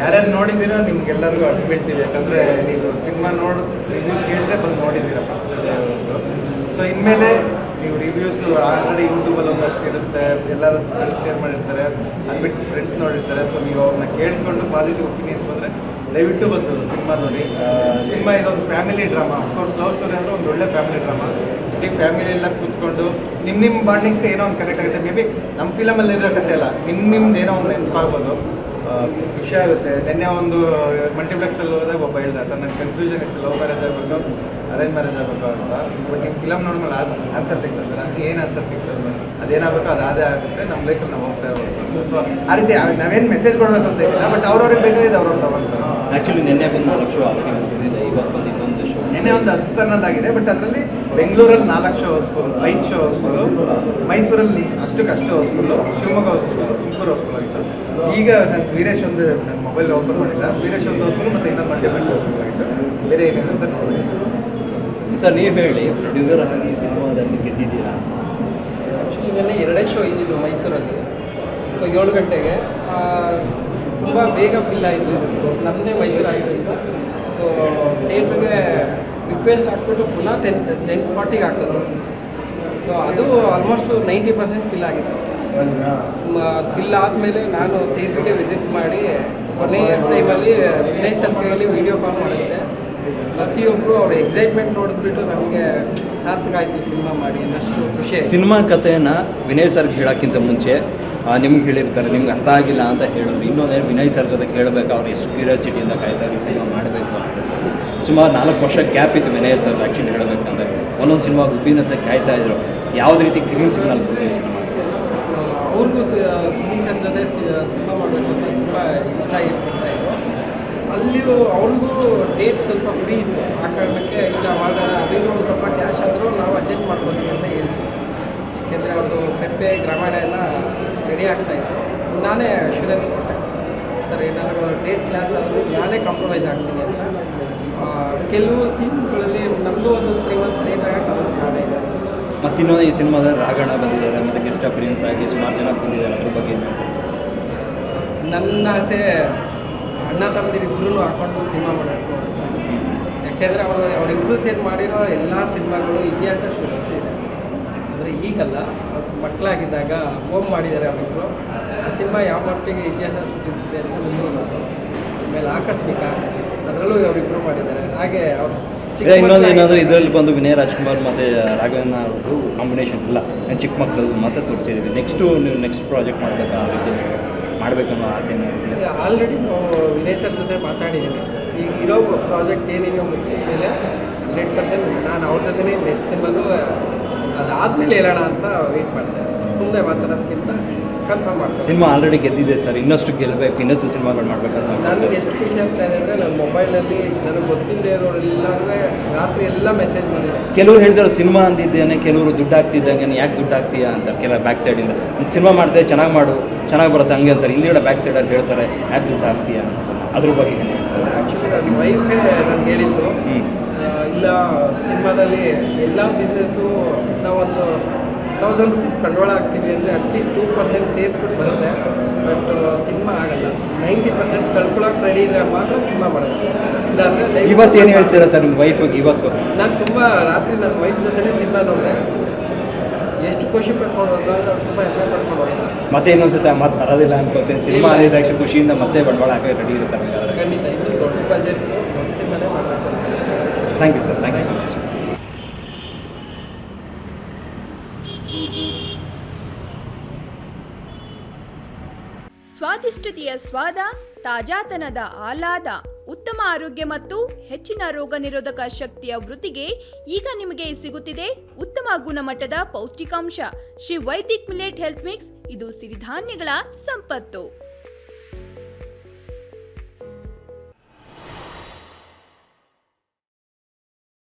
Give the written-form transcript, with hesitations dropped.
ಯಾರ್ಯಾರು ನೋಡಿದ್ದೀರೋ ನಿಮ್ಗೆಲ್ಲರಿಗೂ ಅಡ್ಡು ಬೀಳ್ತೀವಿ, ಯಾಕಂದರೆ ನೀವು ಸಿನಿಮಾ ರಿವ್ಯೂ ಕೇಳದೆ ಬಂದು ನೋಡಿದ್ದೀರಾ ಫಸ್ಟ್ ಡೇ ಒಂದು. ಸೊ ಇನ್ಮೇಲೆ ನೀವು ರಿವ್ಯೂಸ್ ಆಲ್ರೆಡಿ ಯೂಟ್ಯೂಬಲ್ಲಿ ಒಂದಷ್ಟು ಇರುತ್ತೆ, ಎಲ್ಲರೂ ಫ್ರೆಂಡ್ಸ್ ಶೇರ್ ಮಾಡಿರ್ತಾರೆ, ಅದು ಬಿಟ್ಟು ಫ್ರೆಂಡ್ಸ್ ನೋಡಿರ್ತಾರೆ. ಸೊ ನೀವು ಅವ್ರನ್ನ ಕೇಳಿಕೊಂಡು ಪಾಸಿಟಿವ್ ಒಪಿನಿಯನ್ಸ್ ಬಂದರೆ ದಯವಿಟ್ಟು ಬಂದು ಸಿನಿಮಾ ನೋಡಿ. ಸಿನಿಮಾ ಇದೊಂದು family drama, of course love story ಅಂದರೆ ಒಂದು ಒಳ್ಳೆ ಫ್ಯಾಮಿಲಿ ಡ್ರಾಮಾ. ಈ ಫ್ಯಾಮಿಲಿ ಎಲ್ಲ ಕೂತ್ಕೊಂಡು ನಿಮ್ಮ ಬಾಂಡಿಂಗ್ಸ್ ಏನೋ ಒಂದು ಕನೆಕ್ಟ್ ಆಗುತ್ತೆ. ಮೇ ಬಿ ನಮ್ಮ ಫಿಲಮಲ್ಲಿ ಇರೋ ಕತೆ ಅಲ್ಲ, ನಿಮ್ದು ಏನೋ ಒಂದು ನೆನಪಾಗ್ಬೋದು, ಖುಷಿ ಆಗುತ್ತೆ. ನಿನ್ನೆ ಒಂದು ಮಲ್ಟಿಪ್ಲೆಕ್ಸಲ್ಲಿ ಹೋದಾಗ ಒಬ್ಬ ಹೇಳ್ದ, ಸರ್ ನನಗೆ ಕನ್ಫ್ಯೂಷನ್ ಇತ್ತು, ಲವ್ ಮ್ಯಾರೇಜ್ ಆಗಬೇಕು ಅರೇಂಜ್ ಮ್ಯಾರೇಜ್ ಆಗಬೇಕು ಅಂತ. ಬಟ್ ನಿಮ್ಮ ಫಿಲಮ್ ನೋಡ್ಮೇಲೆ ಆನ್ಸರ್ ಸಿಗ್ತದೆ. ನನಗೆ ಏನು ಆನ್ಸರ್ ಸಿಗ್ತದೆ, ಅದೇನಾಗಬೇಕು ಅದೇ ಆಗುತ್ತೆ. ನಮ್ಮ ಲೈಫಲ್ಲಿ ನಾವು ಹೋಗ್ತಾ ಹೋಗ್ಬೋದು. ಸೊ ಆ ರೀತಿ ನಾವೇನು ಮೆಸೇಜ್ ಕೊಡಬೇಕು ಅಂತ ಇಲ್ಲ, ಬಟ್ ಅವ್ರವ್ರಿಗೆ ಬೇಕಾಗಿದೆ ಅವ್ರವ್ರು ತಗೊಳ್ತಾರೆ. ಆ್ಯಕ್ಚುಲಿ ನಿನ್ನೆ ಬಂದು 4 ಶೋ ಆಲ್ರೆಡಿ ಮುಗಿದಿದೆ, ಇವತ್ತು ಬಂದು ಇನ್ನೊಂದು ಶೋ. ನಿನ್ನೆ ಒಂದು 10 ಅನ್ನೋದಾಗಿದೆ, ಬಟ್ ಅದರಲ್ಲಿ ಬೆಂಗಳೂರಲ್ಲಿ 4 ಶೋ ಹೌಸ್ಫುಲ್, 5 ಶೋ ಹೌಸ್ಫುಲ್ಲು, ಮೈಸೂರಲ್ಲಿ ಅಷ್ಟಕ್ಕಷ್ಟು houseful, Shivamogga houseful, Tumakuru houseful ಆಗಿತ್ತು. ಈಗ ನಾನು ವೀರೇಶ್ ಒಂದು ನನ್ನ ಮೊಬೈಲ್ ಓಪನ್ ಮಾಡಿಲ್ಲ, ವೀರೇಶ್ ಒಂದು ಹೌಸ್ಫುಲ್ ಮತ್ತು ಇನ್ನೊಂದು ಮಲ್ಟಿಪ್ಲೆಕ್ಸ್ ಹೌಸ್ಫುಲ್ ಆಗಿತ್ತು. ಬೇರೆ ಏನೇನು ಅಂತ ನೋಡಿ ಸರ್. ನೀವು ಹೇಳಿ, ಪ್ರೊಡ್ಯೂಸರ್ ಆಗಿ ಸಿನಿಮಾದಲ್ಲಿ ಗೆದ್ದಿದ್ದೀರಾ? ಆ್ಯಕ್ಚುಲಿ ನೆನ್ನೆ 2 ಶೋ ಇದ್ದಿದ್ದು ಮೈಸೂರಲ್ಲಿ. ಸೊ 7 ಗಂಟೆಗೆ ತುಂಬ ಬೇಗ ಫಿಲ್ ಆಯಿತು. ನಮ್ಮದೇ ಮೈಸೂರು ಆಗಿದ್ದು. ಸೊ ಥಿಯೇಟ್ರಿಗೆ ರಿಕ್ವೆಸ್ಟ್ ಹಾಕ್ಬಿಟ್ಟು ಪುನಃ 10:40ಗೆ ಹಾಕಿದ್ರು. ಸೊ ಅದು ಆಲ್ಮೋಸ್ಟ್ 90% ಫಿಲ್ ಆಗಿತ್ತು. ಫಿಲ್ ಆದಮೇಲೆ ನಾನು ಥಿಯೇಟ್ರಿಗೆ ವಿಸಿಟ್ ಮಾಡಿ ಕೊನೆಯ ಟೈಮಲ್ಲಿ ವಿನಯ್ ಸರ್ಕಲಲ್ಲಿ ವೀಡಿಯೋ ಕಾಲ್ ಮಾಡಿದ್ದೆ. ಪ್ರತಿಯೊಬ್ಬರು ಅವ್ರ ಎಕ್ಸೈಟ್ಮೆಂಟ್ ನೋಡಿದ್ಬಿಟ್ಟು ನಮಗೆ ಸಾರ್ಥಕ ಆಯಿತು ಸಿನಿಮಾ ಮಾಡಿ, ಅನ್ನಷ್ಟು ಖುಷಿ. ಸಿನಿಮಾ ಕಥೆಯನ್ನು ವಿನಯ್ ಸರ್ಗೆ ಹೇಳೋಕ್ಕಿಂತ ಮುಂಚೆ ನಿಮ್ಗೆ ಹೇಳಿರ್ತಾರೆ, ನಿಮ್ಗೆ ಅರ್ಥ ಆಗಿಲ್ಲ ಅಂತ ಹೇಳಿದ್ರು. ಇನ್ನೊಂದೇ ವಿನಯ್ ಸರ್ ಜೊತೆ ಕೇಳಬೇಕು, ಅವ್ರು ಎಷ್ಟು ಕ್ಯೂರಿಯಾಸಿಟಿಯಿಂದ ಕಾಯ್ತಾರೆ ಸಿನಿಮಾ ಮಾಡಬೇಕು ಅಂತ. ಸುಮಾರು 4 ವರ್ಷ ಗ್ಯಾಪ್ ಇತ್ತು ವಿನಯ್ ಸರ್ ಆ್ಯಕ್ಚುಲಿ ಹೇಳಬೇಕಂದ್ರೆ. ಒಂದೊಂದು ಸಿನಿಮಾ ಉಬ್ಬಿನಂತೆ ಕಾಯ್ತಾ ಇದ್ರು. ಯಾವುದೇ ರೀತಿ ಗ್ರೀನ್ ಸಿಗ್ನಲ್ ಕೊಡಿ ಸಿನಿಮಾ? ಅವ್ರಿಗೂ ಸುನಿ ಸರ್ ಜೊತೆ ಸಿನಿಮಾ ಮಾಡಬೇಕು ಅಂತ ತುಂಬ ಇಷ್ಟ ಆಗಿರ್ತಾ ಇದ್ರು. ಅಲ್ಲಿಯೂ ಅವ್ರಿಗೂ ಡೇಟ್ ಸ್ವಲ್ಪ ಫ್ರೀ ಇತ್ತು. ಆ ಕಾರಣಕ್ಕೆ ಈಗ ಮಾಡೋಣ, ಅದಿಗೂ ಒಂದು ಸ್ವಲ್ಪ ಕ್ಯಾಶ್ ಆದರೂ ನಾವು ಅಡ್ಜಸ್ಟ್ ಮಾಡ್ಕೊತೀವಿ ಅಂತ ಹೇಳಿದ್ವಿ. ಯಾಕೆಂದರೆ ಅವ್ರದ್ದು ಪೆಪ್ಪೆ ಗ್ರಾಮಾಯಣ ಎಲ್ಲ ರೆಡಿ ಆಗ್ತಾಯಿತ್ತು. ನಾನೇ ಅಶ್ಯೂರೆನ್ಸ್ ಕೊಟ್ಟೆ, ಸರ್ ಏನಾದರೂ ಡೇಟ್ ಕ್ಲಾಸ್ ಆದರೂ ನಾನೇ ಕಾಂಪ್ರಮೈಸ್ ಆಗ್ತೀನಿ ಅಂತ. ಕೆಲವು ಸೀನ್ಗಳಲ್ಲಿ ನಮ್ಮದು ಒಂದು 3 months ಲೇಟ್ ಆಗಕ್ಕೆ ನಾನೇ ಇದೆ. ಮತ್ತು ಇನ್ನೊಂದು ಈ ಸಿನಿಮಾದಲ್ಲಿ ರಾಘಣ್ಣ ಬಂದಿದ್ದಾರೆ, ಮತ್ತು ಗೆಸ್ಟ್ ಅಪಿಯರೆನ್ಸ್ ಆಗಿ ಸುಮಾರು ಜನ ಬಂದಿದ್ದಾರೆ. ಅದ್ರ ಬಗ್ಗೆ ಏನು ಹೇಳ್ತಾರೆ ಸರ್? ನನ್ನ ಆಸೆ ಅಣ್ಣ ತಮ್ಮದಿರಿಬ್ಬರೂ ಹಾಕ್ಕೊಂಡು ಸಿನಿಮಾ ಮಾಡಬೇಕು. ಯಾಕೆಂದರೆ ಅವರಿಬ್ಬರು ಸೇರಿ ಮಾಡಿರೋ ಎಲ್ಲ ಸಿನಿಮಾಗಳು ಇತಿಹಾಸ ಸೃಷ್ಟಿಸಿದೆ. ಅಂದರೆ ಈಗಲ್ಲ, ಮಕ್ಕಳಾಗಿದ್ದಾಗ ಹೋಮ್ ಮಾಡಿದ್ದಾರೆ ಅವರಿಬ್ಬರು. ಆ ಸಿನಿಮಾ ಯಾವ ಮಟ್ಟಿಗೆ ಇತಿಹಾಸ ಸೃಷ್ಟಿಸಿದೆ ಅಂತ ನಿಮಗೂ ಗೊತ್ತು. ಆಮೇಲೆ ಆಕಸ್ಮಿಕ, ಅದರಲ್ಲೂ ಅವರಿಬ್ಬರು ಮಾಡಿದ್ದಾರೆ. ಹಾಗೆ ಅವರು ಇನ್ನೊಂದು ಏನಾದರೂ ಇದರಲ್ಲಿ ಬಂದು ವಿನಯ್ ರಾಜ್ಕುಮಾರ್ ಮತ್ತು ರಾಘವೇಂದ್ರ ಅವ್ರದ್ದು ಕಾಂಬಿನೇಷನ್ ಇಲ್ಲ, ಚಿಕ್ಕ ಮಕ್ಕಳದ್ದು ಮತ್ತೆ ತೋರಿಸಿದ್ದೀವಿ. ನೀವು ನೆಕ್ಸ್ಟ್ ಪ್ರಾಜೆಕ್ಟ್ ಮಾಡಬೇಕಾ, ಆ ರೀತಿ ಮಾಡಬೇಕನ್ನೋ ಆಸೆ? ಆಲ್ರೆಡಿ ನಾವು ವಿನಯ್ ಸರ್ ಜೊತೆ ಮಾತಾಡಿದ್ದೀನಿ. ಈಗ ಇರೋ ಪ್ರಾಜೆಕ್ಟ್ ಏನಿದೆಯೋ ಮುಗಿಸಿದ ಮೇಲೆ 100% ನಾನು ಅವ್ರ ಜೊತೆ ನೆಕ್ಸ್ಟ್ ಸಿನಿಮಾನು ಅದಾದಮೇಲೆ ಹೇಳೋಣ ಅಂತ ವೆಯ್ಟ್ ಮಾಡ್ತೇನೆ. ಸುಮ್ಮನೆ ಮಾತಾಡೋದಕ್ಕಿಂತ ಕನ್ಫರ್ಮ್ ಮಾಡ್ತೀನಿ. ಸಿನಿಮಾ ಆಲ್ರೆಡಿ ಗೆದ್ದಿದೆ ಸರ್, ಇನ್ನಷ್ಟು ಗೆಲ್ಲಬೇಕು, ಇನ್ನಷ್ಟು ಸಿನಿಮಾಗಳು ಮಾಡಬೇಕಂತ. ನನಗೆ ಎಷ್ಟು ಖುಷಿ ಆಗ್ತಾ ಇದೆ ಅಂದರೆ, ನನ್ನ ಮೊಬೈಲಲ್ಲಿ ನನಗೆ ಗೊತ್ತಿಲ್ಲದೆ ಇರೋರೆಲ್ಲರೂ ರಾತ್ರಿ ಎಲ್ಲ ಮೆಸೇಜ್ ಬಂದಿದೆ. ಕೆಲವರು ಹೇಳ್ತಾರೆ ಸಿನಿಮಾ ಅಂದಿದ್ದೇನೆ, ಕೆಲವರು ದುಡ್ಡು ಆಗ್ತಿದ್ದಂಗೆ ಯಾಕೆ ದುಡ್ಡು ಆಗ್ತೀಯಾ ಅಂತ. ಕೆಲ ಬ್ಯಾಕ್ ಸೈಡಿಂದ ಸಿನಿಮಾ ಮಾಡ್ತೇವೆ, ಚೆನ್ನಾಗಿ ಮಾಡು, ಚೆನ್ನಾಗಿ ಬರುತ್ತೆ ಹಂಗೆ ಅಂತಾರೆ. ಹಿಂದಿನ ಬ್ಯಾಕ್ ಸೈಡಲ್ಲಿ ಹೇಳ್ತಾರೆ ಯಾಕೆ ದುಡ್ಡು ಆಗ್ತೀಯಾ ಅಂತ. ಅದ್ರ ಬಗ್ಗೆ ಆ್ಯಕ್ಚುಲಿ ನನ್ನ ವೈಫೇ ನನಗೆ ಹೇಳಿದ್ದು, ಇಲ್ಲ ಸಿನಿಮಾದಲ್ಲಿ ಎಲ್ಲ ಬಿಸ್ನೆಸ್ಸು ನಾವೊಂದು 1000 rupees ಬಂಡವಾಳ ಹಾಕ್ತೀವಿ ಅಂದರೆ ಅಟ್ಲೀಸ್ಟ್ 2% ಸೇರಿಸ್ಬಿಟ್ಟು ಬರುತ್ತೆ. ಬಟ್ ಸಿನಿಮಾ ಆಗಲ್ಲ. 90% ಕಳ್ಕೊಳಕ್ಕೆ ರೆಡಿ ಇದ್ದರೆ ಮಾತ್ರ ಸಿನಿಮಾ ಮಾಡೋದು. ಇಲ್ಲಾಂದರೆ ಇವತ್ತು ಏನು ಹೇಳ್ತೀರಾ ಸರ್ ನಿಮ್ಮ ವೈಫಿಗೆ? ಇವತ್ತು ನಾನು ತುಂಬ ರಾತ್ರಿ ನನ್ನ ವೈಫ್ ಜೊತೆನೇ ಸಿನಿಮಾ ನೋಡಿದೆ. ಎಷ್ಟು ಖುಷಿ ಪಡ್ಕೊಂಡು ಹೋದ್ರು, ತುಂಬ ಹೆಮ್ಮೆ ಪಡ್ಕೊಂಡು ಹೋದ್ರು. ಮತ್ತೆ ಇನ್ನೊಂದ್ಸತಿ ಮಾತು ಬರೋದಿಲ್ಲ ಅನ್ಕೋತೀನಿ. ಸಿನಿಮಾ ಆಗಿದ ತಕ್ಷಣ ಖುಷಿಯಿಂದ ಮತ್ತೆ ಬಂಡವಾಳ ಹಾಕಿ ರೆಡಿ ಇರ್ತಾರೆ. ಖಂಡಿತ ಇನ್ನೂ ದೊಡ್ಡ ಬಜೆಟ್ ದೊಡ್ಡ ಸಿನಿಮಾನೇ ಮಾಡಬೇಕು. Thank you sir, thank you so much. ಸ್ವಾದಿಷ್ಟತೆಯ ಸ್ವಾದ, ತಾಜಾತನದ ಆಹ್ಲಾದ, ಉತ್ತಮ ಆರೋಗ್ಯ ಮತ್ತು ಹೆಚ್ಚಿನ ರೋಗ ನಿರೋಧಕ ಶಕ್ತಿಯ ವೃದ್ಧಿಗೆ ಈಗ ನಿಮಗೆ ಸಿಗುತ್ತಿದೆ ಉತ್ತಮ ಗುಣಮಟ್ಟದ ಪೌಷ್ಟಿಕಾಂಶ. Shri Vaidik millet health mix. ಇದು ಸಿರಿಧಾನ್ಯಗಳ ಸಂಪತ್ತು.